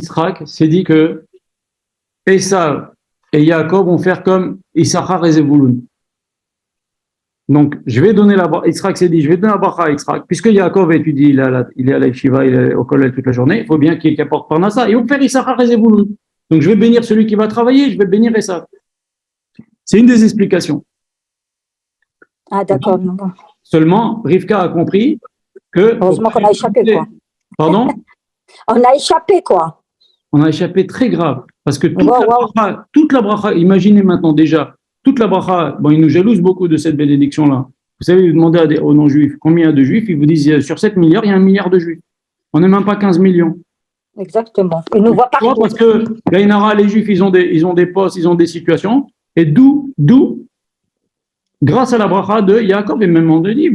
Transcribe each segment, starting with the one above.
Yitzhak s'est dit que Esav et Yaakov vont faire comme Issachar et Zevulun. Donc, je vais donner Yitzhak s'est dit, je vais donner la bracha à Yitzhak, puisque Yaakov étudie, il est à la yeshiva, il est au collège toute la journée, il faut bien qu'il apporte Parnassa, et on fait Issachar et Zevulun. Donc, je vais bénir celui qui va travailler, je vais bénir Esav. C'est une des explications. Ah, d'accord. Seulement, Rivka a compris que... Heureusement qu'on a échappé, quoi. Pardon? On a échappé, quoi. On a échappé très grave. Parce que toute la bracha, imaginez maintenant déjà, toute la bracha, bon, ils nous jalousent beaucoup de cette bénédiction-là. Vous savez, vous demandez aux non-juifs combien il y a de juifs, ils vous disent sur 7 milliards, il y a 1 milliard de juifs. On n'est même pas 15 millions. Exactement. Ils nous voient partout. Parce que les juifs, ils ont des postes, ils ont des situations. Et d'où, grâce à la bracha de Yaakov, et même on dit,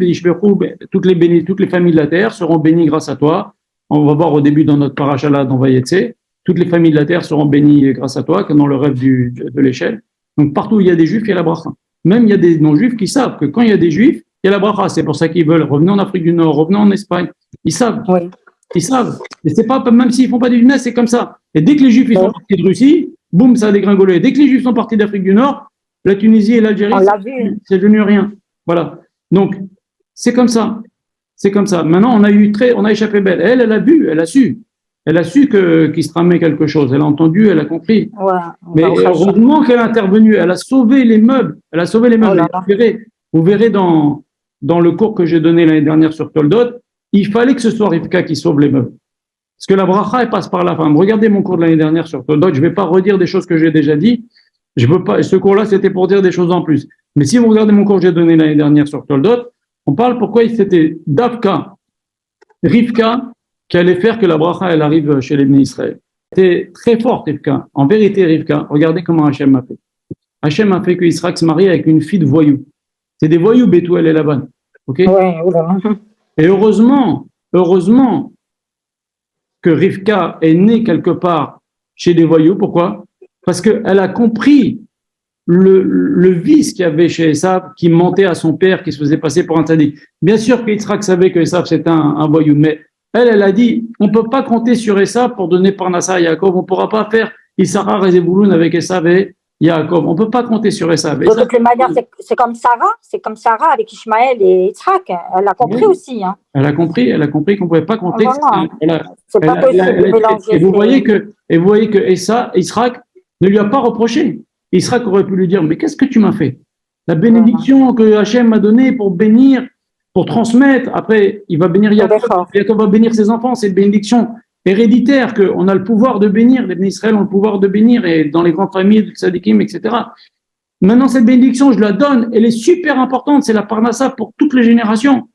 toutes les familles de la terre seront bénies grâce à toi. On va voir au début dans notre paracha là, dans Vayetse, toutes les familles de la terre seront bénies grâce à toi, comme dans le rêve de l'échelle. Donc partout où il y a des juifs, il y a la bracha. Même il y a des non-juifs qui savent que quand il y a des juifs, il y a la bracha. C'est pour ça qu'ils veulent revenir en Afrique du Nord, revenir en Espagne. Ils savent. Oui. Ils savent. Et c'est pas, même s'ils font pas du business, c'est comme ça. Et dès que les juifs ils sont partis de Russie, boum, ça a dégringolé. Dès que les juifs sont partis d'Afrique du Nord, la Tunisie et l'Algérie, c'est devenu rien. Voilà. Donc, c'est comme ça. C'est comme ça. Maintenant, on a échappé belle. Elle a vu, elle a su. Elle a su qu'il se tramait quelque chose. Elle a entendu, elle a compris. Ouais, mais heureusement qu'elle a intervenu. Elle a sauvé les meubles. Elle a sauvé les meubles. Vous verrez dans le cours que j'ai donné l'année dernière sur Toldot, il fallait que ce soit Rivka qui sauve les meubles. Parce que la bracha, elle passe par la femme. Regardez mon cours de l'année dernière sur Toldot. Je ne vais pas redire des choses que j'ai déjà dit. Je veux pas. Ce cours-là, c'était pour dire des choses en plus. Mais si vous regardez mon cours que j'ai donné l'année dernière sur Toldot, on parle pourquoi c'était Davka, Rivka, qui allait faire que la bracha, elle arrive chez les bénis Israël. C'était très fort, Rivka. En vérité, Rivka, regardez comment Hachem a fait. Hachem a fait que Yitzhak se marie avec une fille de voyou. C'est des voyous, Bethuel et Laban. Ok? Ouais, et heureusement que Rivka est née quelque part chez des voyous. Pourquoi? Parce qu'elle a compris le vice qu'il y avait chez Esav, qui mentait à son père, qui se faisait passer pour un tzaddik. Bien sûr que Yitzhak savait que Esav c'était un voyou, mais elle a dit, on ne peut pas compter sur Esav pour donner Parnassa à Yaakov, on ne pourra pas faire Issachar et Zevulun avec Esav et Yaakov, on ne peut pas compter sur Esav. De toutes les manières, c'est comme Sarah avec Ishmaël et Yitzhak, elle a compris aussi. Hein. Elle a compris qu'on ne pouvait pas compter. C'est pas possible de mélanger. Et vous voyez que Yitzhak ne lui a pas reproché. Yitzhak aurait pu lui dire, mais qu'est-ce que tu m'as fait? La bénédiction que Hachem m'a donnée pour bénir, pour transmettre, après il va bénir Yaakov, Yaakov va bénir ses enfants, c'est une bénédiction héréditaire, qu'on a le pouvoir de bénir, les bénis Israël ont le pouvoir de bénir, et dans les grandes familles, de tzadikim, etc. Maintenant, cette bénédiction, je la donne, elle est super importante, c'est la parnassa pour toutes les générations.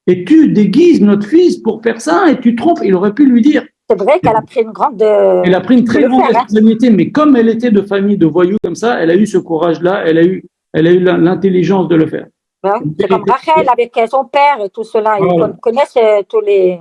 Et tu déguises notre fils pour faire ça, et tu trompes, il aurait pu lui dire. C'est vrai qu'elle a pris une grande... Elle a pris une très grande responsabilité, mais comme elle était de famille de voyous comme ça, elle a eu ce courage-là, elle a eu l'intelligence de le faire. Ouais, c'est comme Rachel avec son père et tout cela. Ils connaissent tous les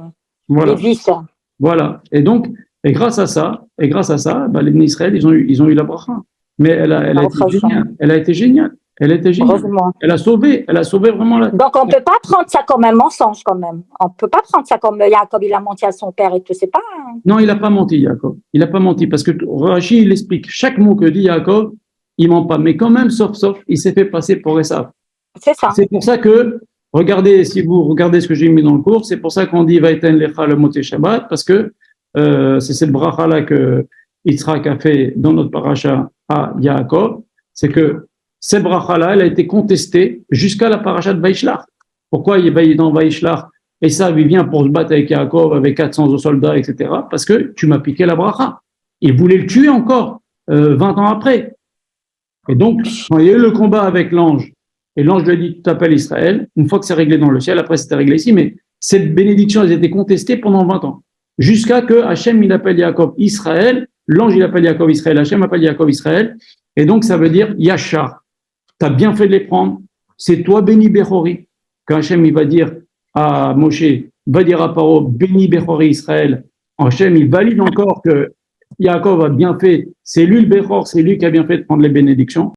vices. Voilà. Et donc, grâce à ça, les bénis Israël, ils ont eu la bracha. Mais elle a été géniale. Elle a sauvé vraiment la... Donc, on ne peut pas prendre ça comme un mensonge, quand même. On ne peut pas prendre ça comme Yaakov, il a menti à son père et tout, c'est pas... Non, il n'a pas menti, Yaakov. Il n'a pas menti, parce que Rashi, il explique, chaque mot que dit Yaakov, il ment pas. Mais quand même, sauf, il s'est fait passer pour Esav. C'est ça. C'est pour ça que, si vous regardez ce que j'ai mis dans le cours, c'est pour ça qu'on dit Vaïten Lecha le Moté Shabbat, parce que c'est cette bracha-là que Yitzhak a fait dans notre paracha à Yaakov, c'est que cette bracha-là, elle a été contestée jusqu'à la paracha de Vaïshlach. Pourquoi il est dans Vaïshlach et ça, il vient pour se battre avec Yaakov, avec 400 soldats, etc. Parce que tu m'as piqué la bracha. Il voulait le tuer encore 20 ans après. Et donc, quand il y a eu le combat avec l'ange, et l'ange lui a dit, tu t'appelles Israël, une fois que c'est réglé dans le ciel, après c'était réglé ici, mais cette bénédiction, elle a été contestée pendant 20 ans. Jusqu'à que Hachem, il appelle Yaakov Israël, l'ange, il appelle Yaakov Israël, Hachem appelle Yaakov Israël, et donc ça veut dire Yachar. Tu as bien fait de les prendre, c'est toi béni Bechori. Quand Hachem, il va dire à Moshe, va dire à Paro, béni Bechori Israël, Hachem, il valide encore que Yaakov a bien fait, c'est lui le Bechor, c'est lui qui a bien fait de prendre les bénédictions.